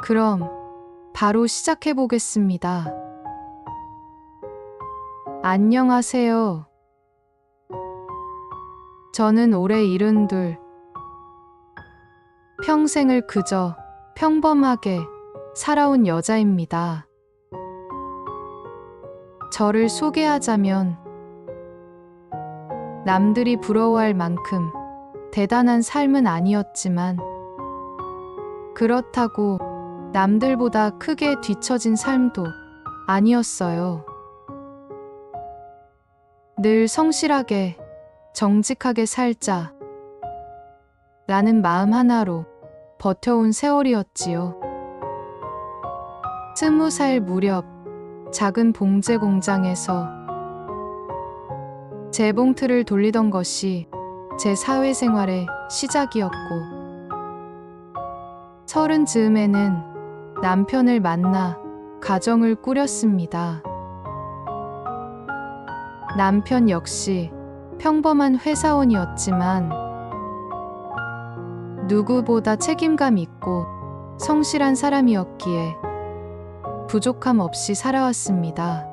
그럼 바로 시작해 보겠습니다. 안녕하세요. 저는 올해 72, 평생을 그저 평범하게 살아온 여자입니다. 저를 소개하자면 남들이 부러워할 만큼 대단한 삶은 아니었지만 그렇다고 남들보다 크게 뒤처진 삶도 아니었어요. 늘 성실하게 정직하게 살자 라는 마음 하나로 버텨온 세월이었지요. 20살 무렵 작은 봉제 공장에서 재봉틀을 돌리던 것이 제 사회생활의 시작이었고 30 즈음에는 남편을 만나 가정을 꾸렸습니다. 남편 역시 평범한 회사원이었지만 누구보다 책임감 있고 성실한 사람이었기에 부족함 없이 살아왔습니다.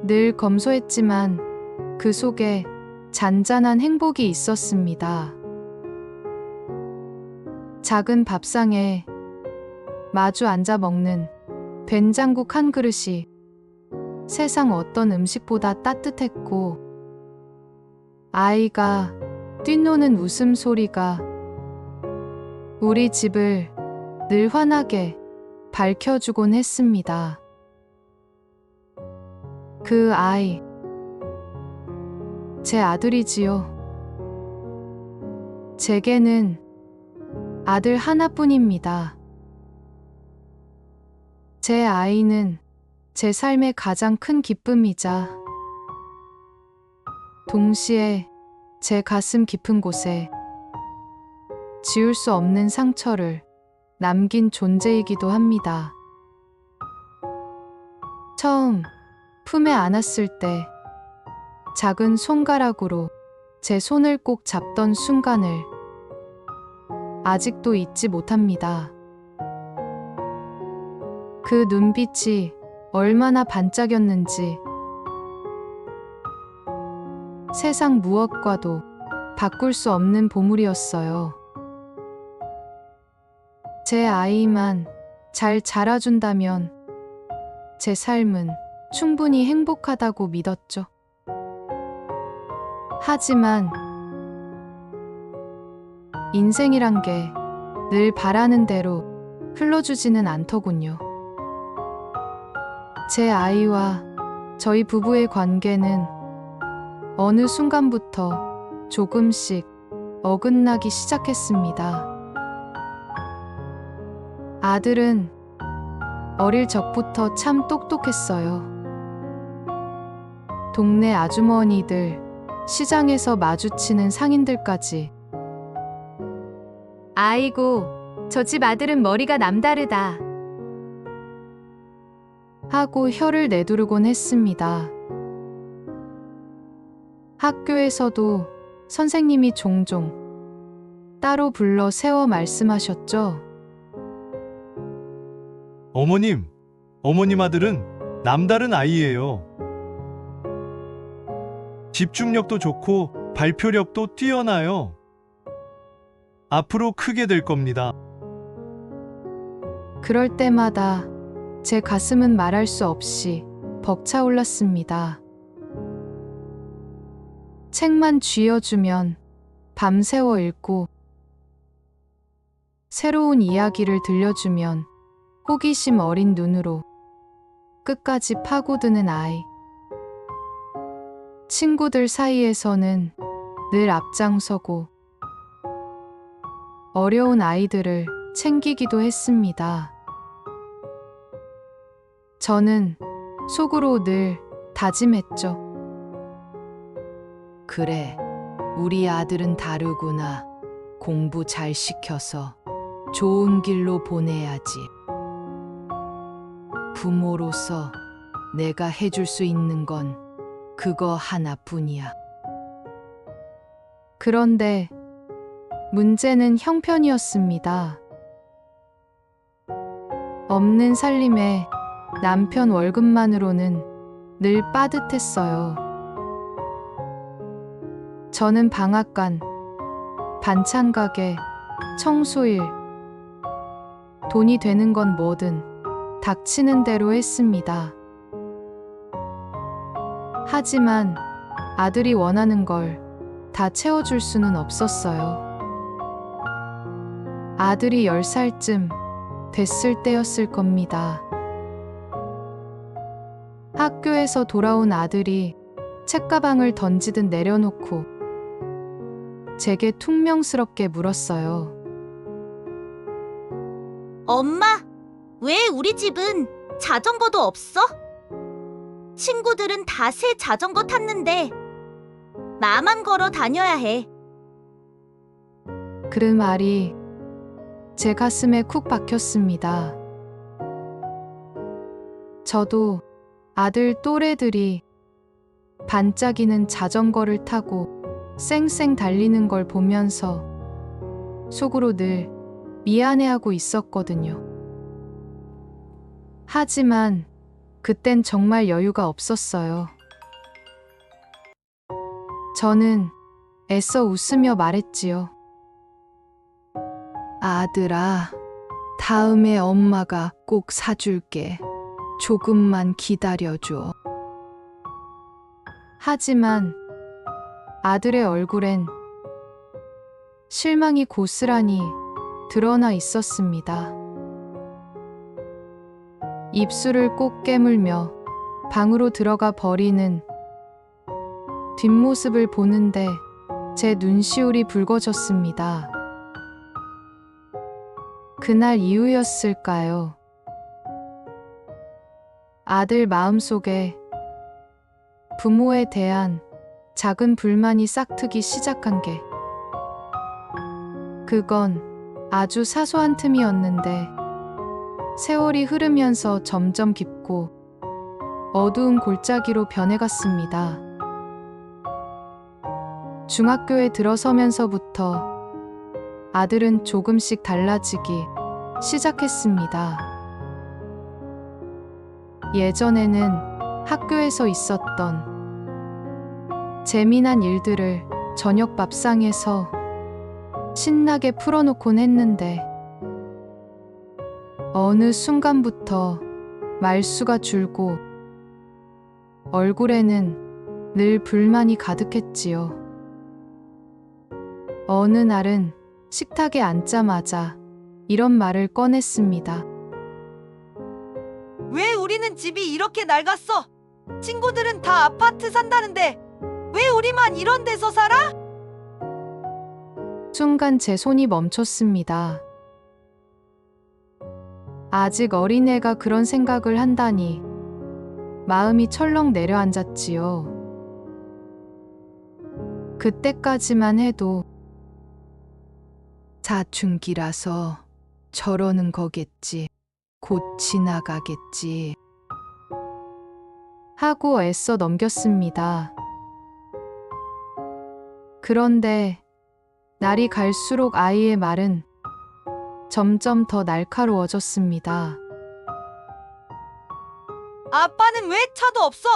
늘 검소했지만 그 속에 잔잔한 행복이 있었습니다. 작은 밥상에 마주 앉아 먹는 된장국 한 그릇이 세상 어떤 음식보다 따뜻했고 아이가 뛰노는 웃음소리가 우리 집을 늘 환하게 밝혀주곤 했습니다. 그 아이, 제 아들이지요. 제게는 아들 하나뿐입니다. 제 아이는 제 삶의 가장 큰 기쁨이자 동시에 제 가슴 깊은 곳에 지울 수 없는 상처를 남긴 존재이기도 합니다. 처음 품에 안았을 때 작은 손가락으로 제 손을 꼭 잡던 순간을 아직도 잊지 못합니다. 그 눈빛이 얼마나 반짝였는지 세상 무엇과도 바꿀 수 없는 보물이었어요. 제 아이만 잘 자라준다면 제 삶은 충분히 행복하다고 믿었죠. 하지만 인생이란 게 늘 바라는 대로 흘러주지는 않더군요. 제 아이와 저희 부부의 관계는 어느 순간부터 조금씩 어긋나기 시작했습니다. 아들은 어릴 적부터 참 똑똑했어요. 동네 아주머니들, 시장에서 마주치는 상인들까지 아이고, 저 집 아들은 머리가 남다르다 하고 혀를 내두르곤 했습니다. 학교에서도 선생님이 종종 따로 불러 세워 말씀하셨죠. 어머님 아들은 남다른 아이예요. 집중력도 좋고 발표력도 뛰어나요. 앞으로 크게 될 겁니다. 그럴 때마다 제 가슴은 말할 수 없이 벅차올랐습니다. 책만 쥐어주면 밤새워 읽고 새로운 이야기를 들려주면 호기심 어린 눈으로 끝까지 파고드는 아이. 친구들 사이에서는 늘 앞장서고 어려운 아이들을 챙기기도 했습니다. 저는 속으로 늘 다짐했죠. 그래, 우리 아들은 다르구나. 공부 잘 시켜서 좋은 길로 보내야지. 부모로서 내가 해줄 수 있는 건 그거 하나뿐이야. 그런데 문제는 형편이었습니다. 없는 살림에 남편 월급만으로는 늘 빠듯했어요. 저는 방앗간, 반찬 가게, 청소일, 돈이 되는 건 뭐든 닥치는 대로 했습니다. 하지만 아들이 원하는 걸 다 채워줄 수는 없었어요. 아들이 10살쯤 됐을 때였을 겁니다. 학교에서 돌아온 아들이 책가방을 던지듯 내려놓고 제게 퉁명스럽게 물었어요. 엄마, 왜 우리 집은 자전거도 없어? 친구들은 다 새 자전거 탔는데 나만 걸어 다녀야 해. 그 말이 제 가슴에 쿡 박혔습니다. 저도 아들 또래들이 반짝이는 자전거를 타고 쌩쌩 달리는 걸 보면서 속으로 늘 미안해하고 있었거든요. 하지만 그땐 정말 여유가 없었어요. 저는 애써 웃으며 말했지요. 아들아, 다음에 엄마가 꼭 사줄게. 조금만 기다려줘. 하지만 아들의 얼굴엔 실망이 고스란히 드러나 있었습니다. 입술을 꼭 깨물며 방으로 들어가 버리는 뒷모습을 보는데 제 눈시울이 붉어졌습니다. 그날 이후였을까요? 아들 마음속에 부모에 대한 작은 불만이 싹트기 시작한 게 그건 아주 사소한 틈이었는데 세월이 흐르면서 점점 깊고 어두운 골짜기로 변해갔습니다. 중학교에 들어서면서부터 아들은 조금씩 달라지기 시작했습니다. 예전에는 학교에서 있었던 재미난 일들을 저녁 밥상에서 신나게 풀어놓곤 했는데 어느 순간부터 말수가 줄고 얼굴에는 늘 불만이 가득했지요. 어느 날은 식탁에 앉자마자 이런 말을 꺼냈습니다. 왜 우리는 집이 이렇게 낡았어? 친구들은 다 아파트 산다는데 왜 우리만 이런 데서 살아? 순간 제 손이 멈췄습니다. 아직 어린애가 그런 생각을 한다니 마음이 철렁 내려앉았지요. 그때까지만 해도 사춘기라서 저러는 거겠지. 곧 지나가겠지. 하고 애써 넘겼습니다. 그런데 날이 갈수록 아이의 말은 점점 더 날카로워졌습니다. 아빠는 왜 차도 없어?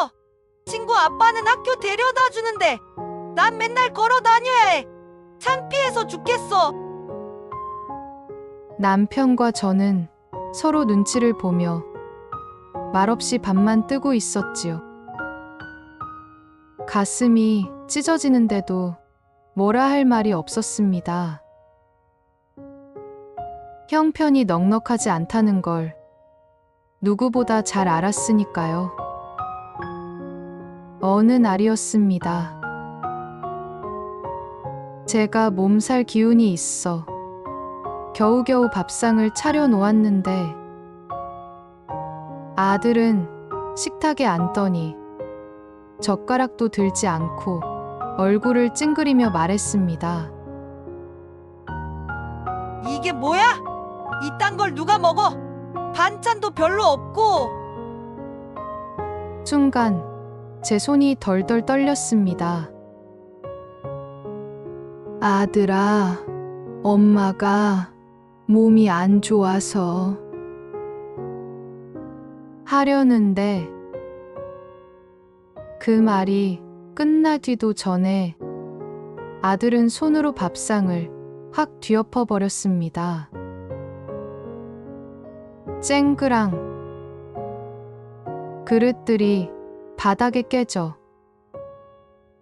친구 아빠는 학교 데려다 주는데 난 맨날 걸어 다녀야 해. 창피해서 죽겠어. 남편과 저는 서로 눈치를 보며 말없이 밥만 뜨고 있었지요. 가슴이 찢어지는데도 뭐라 할 말이 없었습니다. 형편이 넉넉하지 않다는 걸 누구보다 잘 알았으니까요. 어느 날이었습니다. 제가 몸살 기운이 있어 겨우겨우 밥상을 차려 놓았는데 아들은 식탁에 앉더니 젓가락도 들지 않고 얼굴을 찡그리며 말했습니다. 이게 뭐야? 이딴 걸 누가 먹어? 반찬도 별로 없고. 순간 제 손이 덜덜 떨렸습니다. 아들아, 엄마가 몸이 안 좋아서 하려는데 그 말이 끝나기도 전에 아들은 손으로 밥상을 확 뒤엎어 버렸습니다. 쨍그랑 그릇들이 바닥에 깨져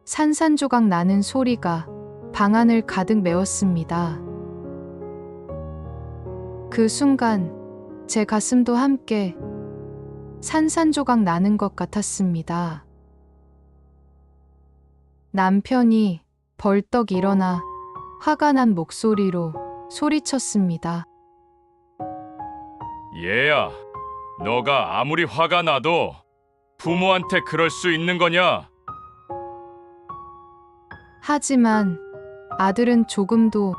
산산조각 나는 소리가 방안을 가득 메웠습니다. 그 순간 제 가슴도 함께 산산조각 나는 것 같았습니다. 남편이 벌떡 일어나 화가 난 목소리로 소리쳤습니다. 얘야, 너가 아무리 화가 나도 부모한테 그럴 수 있는 거냐? 하지만 아들은 조금도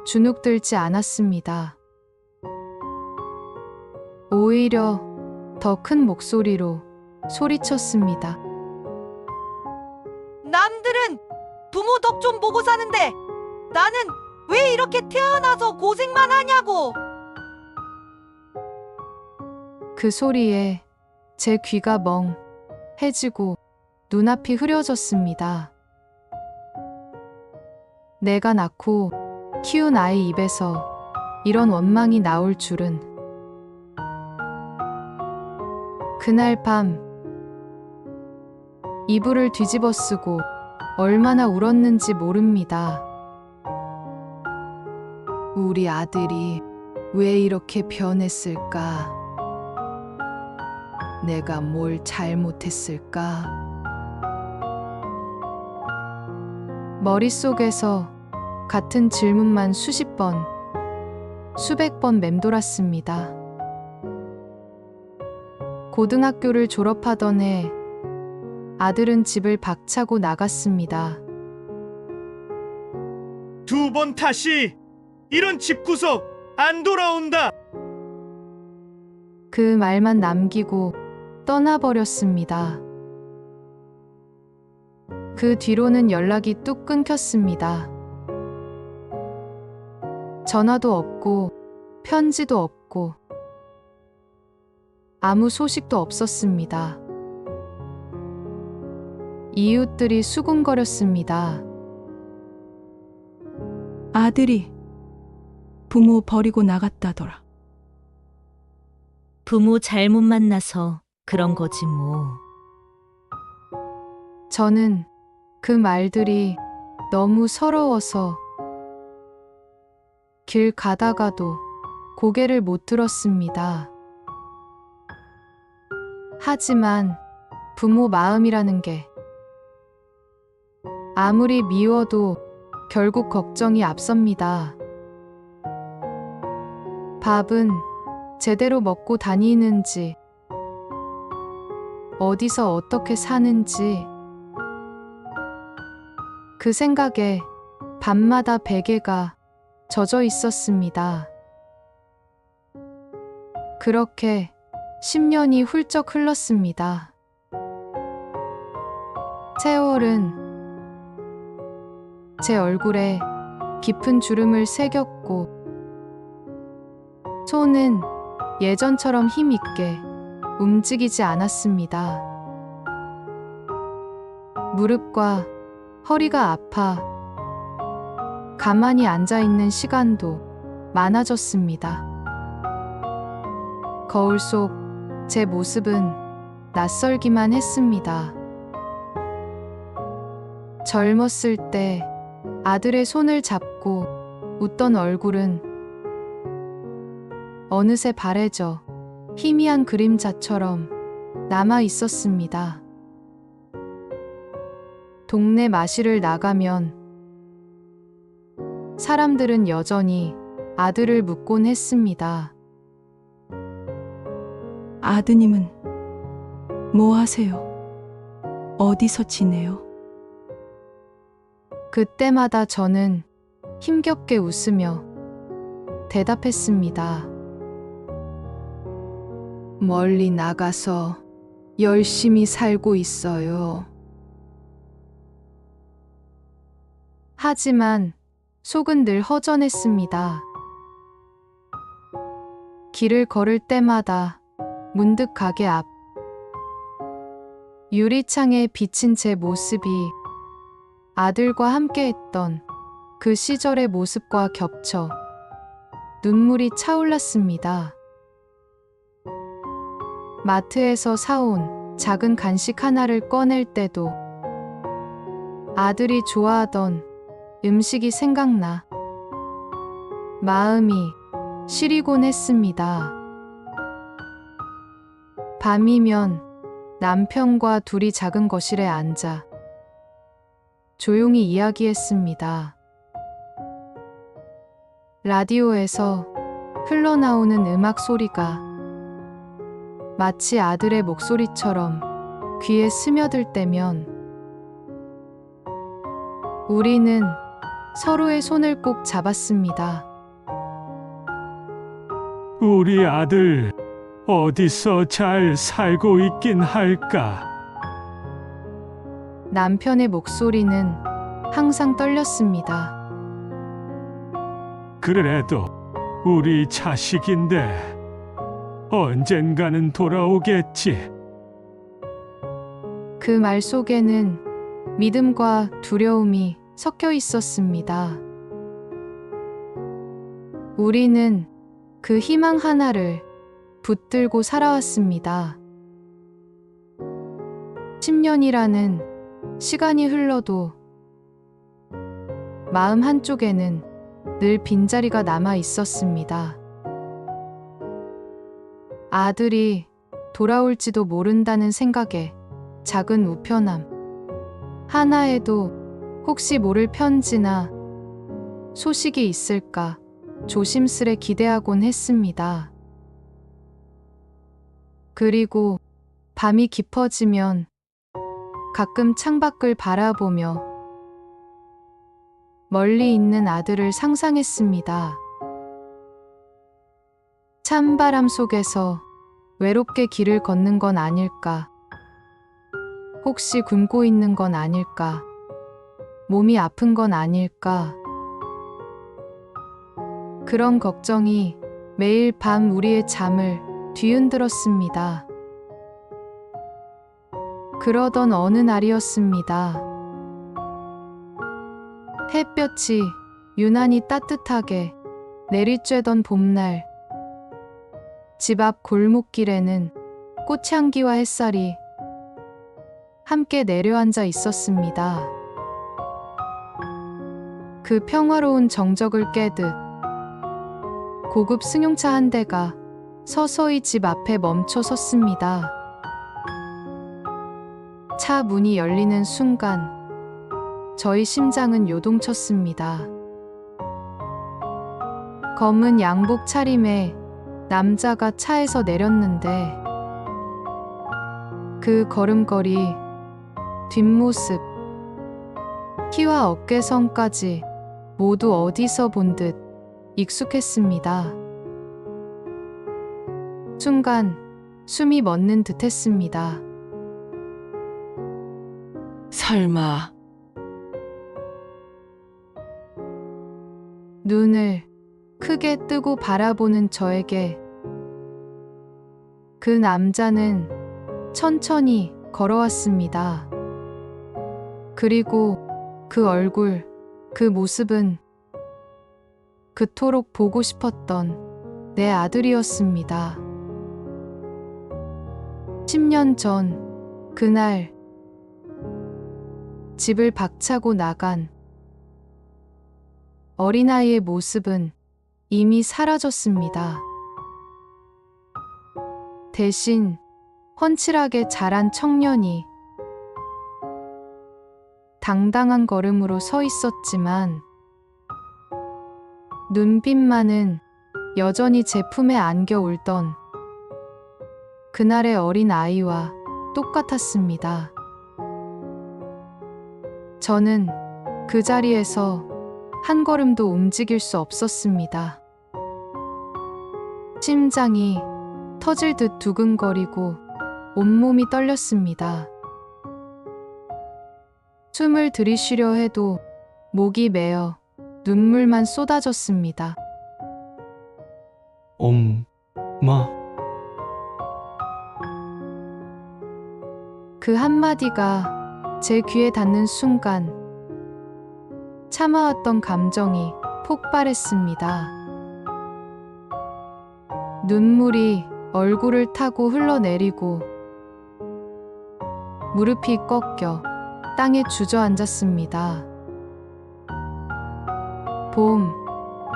주눅들지 않았습니다. 오히려 더 큰 목소리로 소리쳤습니다. 남들은 부모 덕 좀 보고 사는데 나는 왜 이렇게 태어나서 고생만 하냐고. 그 소리에 제 귀가 멍해지고 눈앞이 흐려졌습니다. 내가 낳고 키운 아이 입에서 이런 원망이 나올 줄은. 그날 밤 이불을 뒤집어 쓰고 얼마나 울었는지 모릅니다. 우리 아들이 왜 이렇게 변했을까? 내가 뭘 잘못했을까? 머릿속에서 같은 질문만 수십 번, 수백 번 맴돌았습니다. 고등학교를 졸업하던 해 아들은 집을 박차고 나갔습니다. 2번 다시 이런 집구석 안 돌아온다. 그 말만 남기고 떠나버렸습니다. 그 뒤로는 연락이 뚝 끊겼습니다. 전화도 없고 편지도 없고 아무 소식도 없었습니다. 이웃들이 수군거렸습니다. 아들이 부모 버리고 나갔다더라. 부모 잘못 만나서 그런 거지 뭐. 저는 그 말들이 너무 서러워서 길 가다가도 고개를 못 들었습니다. 하지만 부모 마음이라는 게 아무리 미워도 결국 걱정이 앞섭니다. 밥은 제대로 먹고 다니는지, 어디서 어떻게 사는지, 그 생각에 밤마다 베개가 젖어 있었습니다. 그렇게 10년이 훌쩍 흘렀습니다. 세월은 제 얼굴에 깊은 주름을 새겼고, 손은 예전처럼 힘있게 움직이지 않았습니다. 무릎과 허리가 아파 가만히 앉아있는 시간도 많아졌습니다. 거울 속 제 모습은 낯설기만 했습니다. 젊었을 때 아들의 손을 잡고 웃던 얼굴은 어느새 바래져 희미한 그림자처럼 남아 있었습니다. 동네 마실을 나가면 사람들은 여전히 아들을 묻곤 했습니다. 아드님은 뭐 하세요? 어디서 지내요? 그때마다 저는 힘겹게 웃으며 대답했습니다. 멀리 나가서 열심히 살고 있어요. 하지만 속은 늘 허전했습니다. 길을 걸을 때마다 문득 가게 앞 유리창에 비친 제 모습이 아들과 함께했던 그 시절의 모습과 겹쳐 눈물이 차올랐습니다. 마트에서 사온 작은 간식 하나를 꺼낼 때도 아들이 좋아하던 음식이 생각나 마음이 시리곤 했습니다. 밤이면 남편과 둘이 작은 거실에 앉아 조용히 이야기했습니다. 라디오에서 흘러나오는 음악 소리가 마치 아들의 목소리처럼 귀에 스며들 때면 우리는 서로의 손을 꼭 잡았습니다. 우리 아들 어디서 잘 살고 있긴 할까? 남편의 목소리는 항상 떨렸습니다. 그래도 우리 자식인데 언젠가는 돌아오겠지. 그 말 속에는 믿음과 두려움이 섞여 있었습니다. 우리는 그 희망 하나를 붙들고 살아왔습니다. 10년이라는 시간이 흘러도 마음 한쪽에는 늘 빈자리가 남아 있었습니다. 아들이 돌아올지도 모른다는 생각에 작은 우편함 하나에도 혹시 모를 편지나 소식이 있을까 조심스레 기대하곤 했습니다. 그리고 밤이 깊어지면 가끔 창밖을 바라보며 멀리 있는 아들을 상상했습니다. 찬바람 속에서 외롭게 길을 걷는 건 아닐까? 혹시 굶고 있는 건 아닐까? 몸이 아픈 건 아닐까? 그런 걱정이 매일 밤 우리의 잠을 뒤흔들었습니다. 그러던 어느 날이었습니다. 햇볕이 유난히 따뜻하게 내리쬐던 봄날, 집 앞 골목길에는 꽃향기와 햇살이 함께 내려앉아 있었습니다. 그 평화로운 정적을 깨듯 고급 승용차 한 대가 서서히 집 앞에 멈춰 섰습니다. 차 문이 열리는 순간 저희 심장은 요동쳤습니다. 검은 양복 차림의 남자가 차에서 내렸는데 그 걸음걸이, 뒷모습, 키와 어깨선까지 모두 어디서 본 듯 익숙했습니다. 순간 숨이 멎는 듯 했습니다. 설마 눈을 크게 뜨고 바라보는 저에게 그 남자는 천천히 걸어왔습니다. 그리고 그 얼굴, 그 모습은 그토록 보고 싶었던 내 아들이었습니다. 10년 전 그날 집을 박차고 나간 어린아이의 모습은 이미 사라졌습니다. 대신 훤칠하게 자란 청년이 당당한 걸음으로 서 있었지만 눈빛만은 여전히 제 품에 안겨 울던 그날의 어린 아이와 똑같았습니다. 저는 그 자리에서 한 걸음도 움직일 수 없었습니다. 심장이 터질 듯 두근거리고 온몸이 떨렸습니다. 숨을 들이쉬려 해도 목이 메어 눈물만 쏟아졌습니다. 엄마. 그 한마디가 제 귀에 닿는 순간 참아왔던 감정이 폭발했습니다. 눈물이 얼굴을 타고 흘러내리고 무릎이 꺾여 땅에 주저앉았습니다. 봄,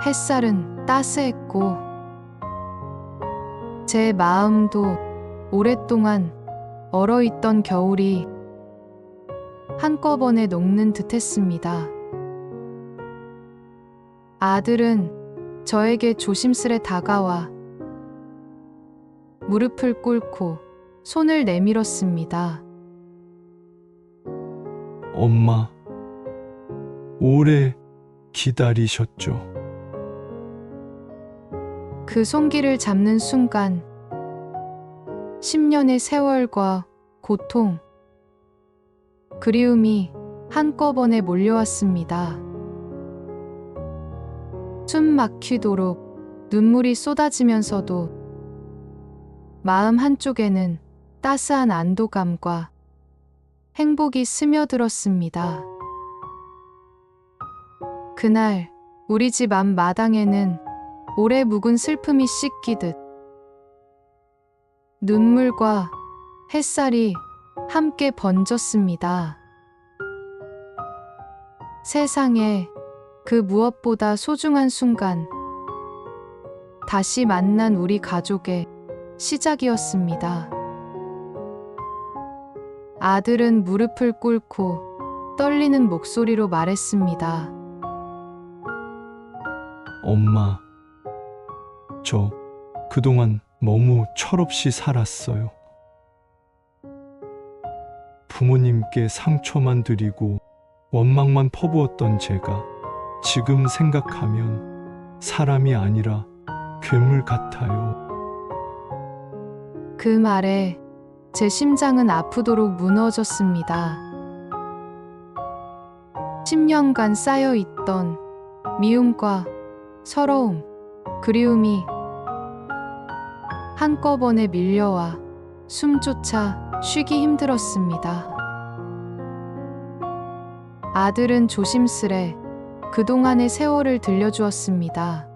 햇살은 따스했고 제 마음도 오랫동안 얼어있던 겨울이 한꺼번에 녹는 듯했습니다. 아들은 저에게 조심스레 다가와 무릎을 꿇고 손을 내밀었습니다. 엄마, 오래 기다리셨죠? 그 손길을 잡는 순간 10년의 세월과 고통, 그리움이 한꺼번에 몰려왔습니다. 숨 막히도록 눈물이 쏟아지면서도 마음 한쪽에는 따스한 안도감과 행복이 스며들었습니다. 그날 우리 집 앞 마당에는 오래 묵은 슬픔이 씻기듯 눈물과 햇살이 함께 번졌습니다. 세상에 그 무엇보다 소중한 순간, 다시 만난 우리 가족의 시작이었습니다. 아들은 무릎을 꿇고 떨리는 목소리로 말했습니다. 엄마, 저 그동안 너무 철없이 살았어요. 부모님께 상처만 드리고 원망만 퍼부었던 제가 지금 생각하면 사람이 아니라 괴물 같아요. 그 말에 제 심장은 아프도록 무너졌습니다. 10년간 쌓여있던 미움과 서러움, 그리움이 한꺼번에 밀려와 숨조차 쉬기 힘들었습니다. 아들은 조심스레 그동안의 세월을 들려주었습니다.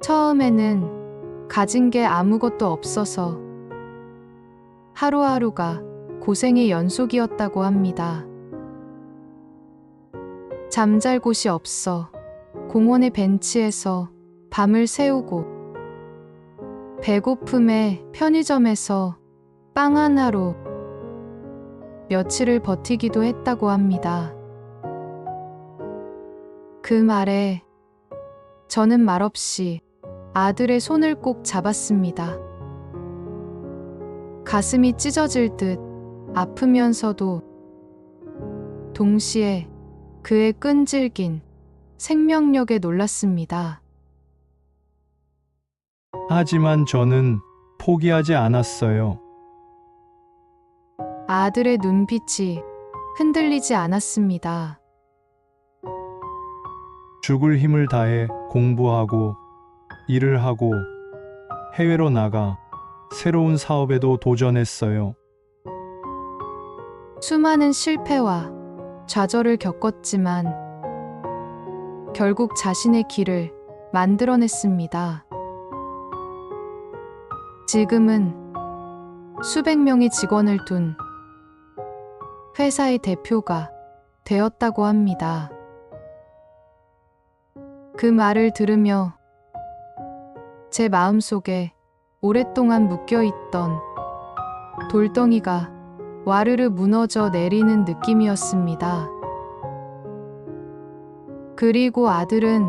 처음에는 가진 게 아무것도 없어서 하루하루가 고생의 연속이었다고 합니다. 잠잘 곳이 없어 공원의 벤치에서 밤을 새우고 배고픔에 편의점에서 빵 하나로 며칠을 버티기도 했다고 합니다. 그 말에 저는 말없이 아들의 손을 꼭 잡았습니다. 가슴이 찢어질 듯 아프면서도 동시에 그의 끈질긴 생명력에 놀랐습니다. 하지만 저는 포기하지 않았어요. 아들의 눈빛이 흔들리지 않았습니다. 죽을 힘을 다해 공부하고 일을 하고 해외로 나가 새로운 사업에도 도전했어요. 수많은 실패와 좌절을 겪었지만 결국 자신의 길을 만들어냈습니다. 지금은 수백 명의 직원을 둔 회사의 대표가 되었다고 합니다. 그 말을 들으며 제 마음속에 오랫동안 묶여있던 돌덩이가 와르르 무너져 내리는 느낌이었습니다. 그리고 아들은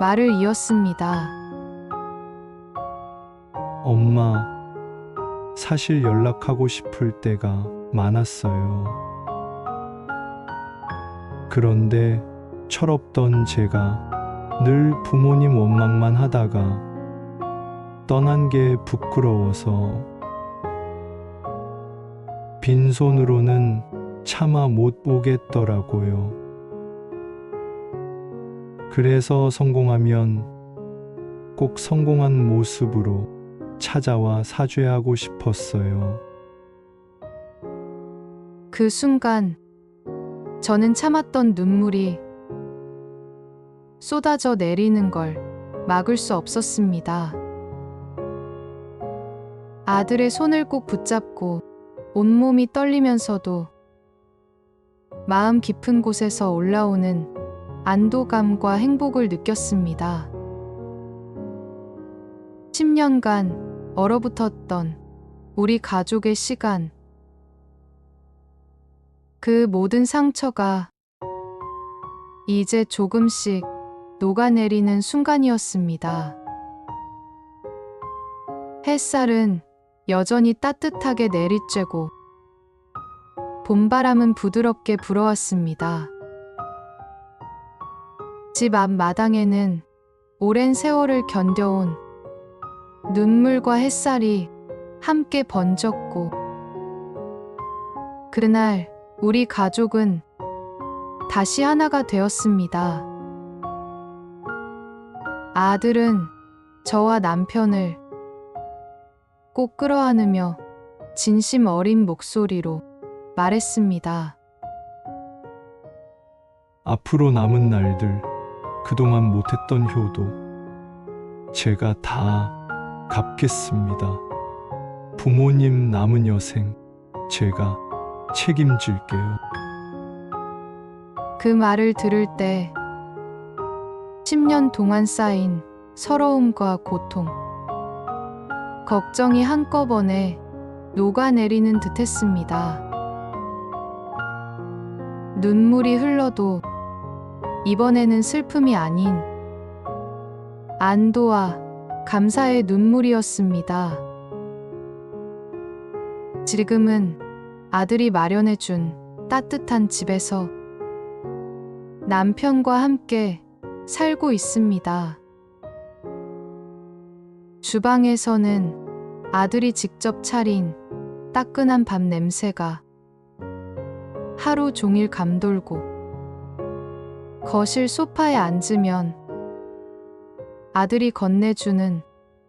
말을 이었습니다. 엄마, 사실 연락하고 싶을 때가 많았어요. 그런데 철없던 제가 늘 부모님 원망만 하다가 떠난 게 부끄러워서 빈손으로는 차마 못 오겠더라고요. 그래서 성공하면 꼭 성공한 모습으로 찾아와 사죄하고 싶었어요. 그 순간 저는 참았던 눈물이 쏟아져 내리는 걸 막을 수 없었습니다. 아들의 손을 꼭 붙잡고 온몸이 떨리면서도 마음 깊은 곳에서 올라오는 안도감과 행복을 느꼈습니다. 10년간 얼어붙었던 우리 가족의 시간, 그 모든 상처가 이제 조금씩 녹아내리는 순간이었습니다. 햇살은 여전히 따뜻하게 내리쬐고 봄바람은 부드럽게 불어왔습니다. 집 앞 마당에는 오랜 세월을 견뎌온 눈물과 햇살이 함께 번졌고, 그날 우리 가족은 다시 하나가 되었습니다. 아들은 저와 남편을 꼭 끌어안으며 진심 어린 목소리로 말했습니다. 앞으로 남은 날들, 그동안 못했던 효도 제가 다 갚겠습니다. 부모님 남은 여생 제가 책임질게요. 그 말을 들을 때 10년 동안 쌓인 서러움과 고통, 걱정이 한꺼번에 녹아내리는 듯했습니다. 눈물이 흘러도 이번에는 슬픔이 아닌 안도와 감사의 눈물이었습니다. 지금은 아들이 마련해준 따뜻한 집에서 남편과 함께 살고 있습니다. 주방에서는 아들이 직접 차린 따끈한 밥 냄새가 하루 종일 감돌고, 거실 소파에 앉으면 아들이 건네주는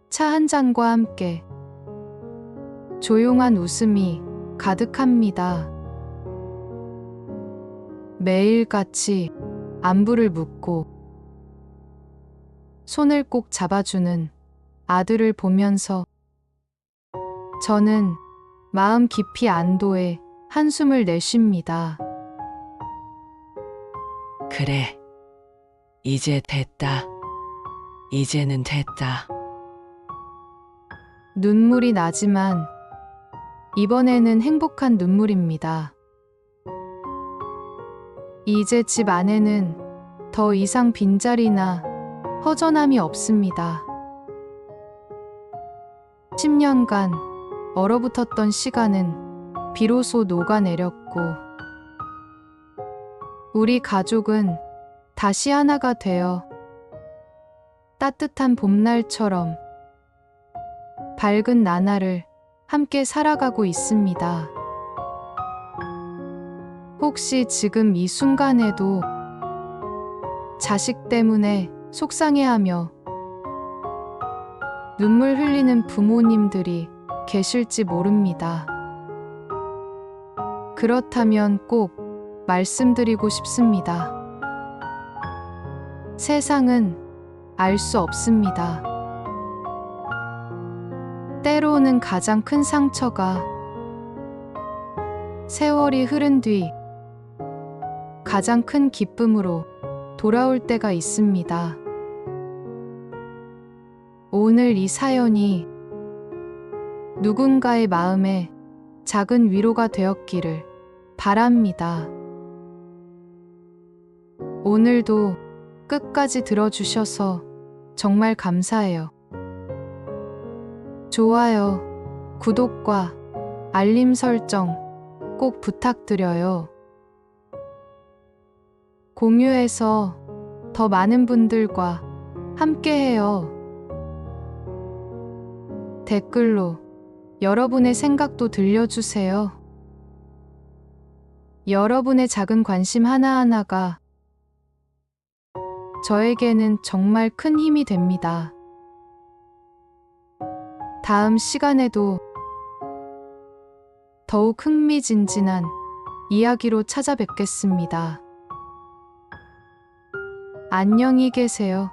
차 한 잔과 함께 조용한 웃음이 가득합니다. 매일같이 안부를 묻고 손을 꼭 잡아주는 아들을 보면서 저는 마음 깊이 안도의 한숨을 내쉽니다. 그래. 이제 됐다. 이제는 됐다. 눈물이 나지만 이번에는 행복한 눈물입니다. 이제 집 안에는 더 이상 빈자리나 허전함이 없습니다. 10년간 얼어붙었던 시간은 비로소 녹아내렸고, 우리 가족은 다시 하나가 되어 따뜻한 봄날처럼 밝은 나날을 함께 살아가고 있습니다. 혹시 지금 이 순간에도 자식 때문에 속상해하며 눈물 흘리는 부모님들이 계실지 모릅니다. 그렇다면 꼭 말씀드리고 싶습니다. 세상은 알 수 없습니다. 때로는 가장 큰 상처가 세월이 흐른 뒤 가장 큰 기쁨으로 돌아올 때가 있습니다. 오늘 이 사연이 누군가의 마음에 작은 위로가 되었기를 바랍니다. 오늘도 끝까지 들어주셔서 정말 감사해요. 좋아요, 구독과 알림 설정 꼭 부탁드려요. 공유해서 더 많은 분들과 함께해요. 댓글로 여러분의 생각도 들려주세요. 여러분의 작은 관심 하나하나가 저에게는 정말 큰 힘이 됩니다. 다음 시간에도 더욱 흥미진진한 이야기로 찾아뵙겠습니다. 안녕히 계세요.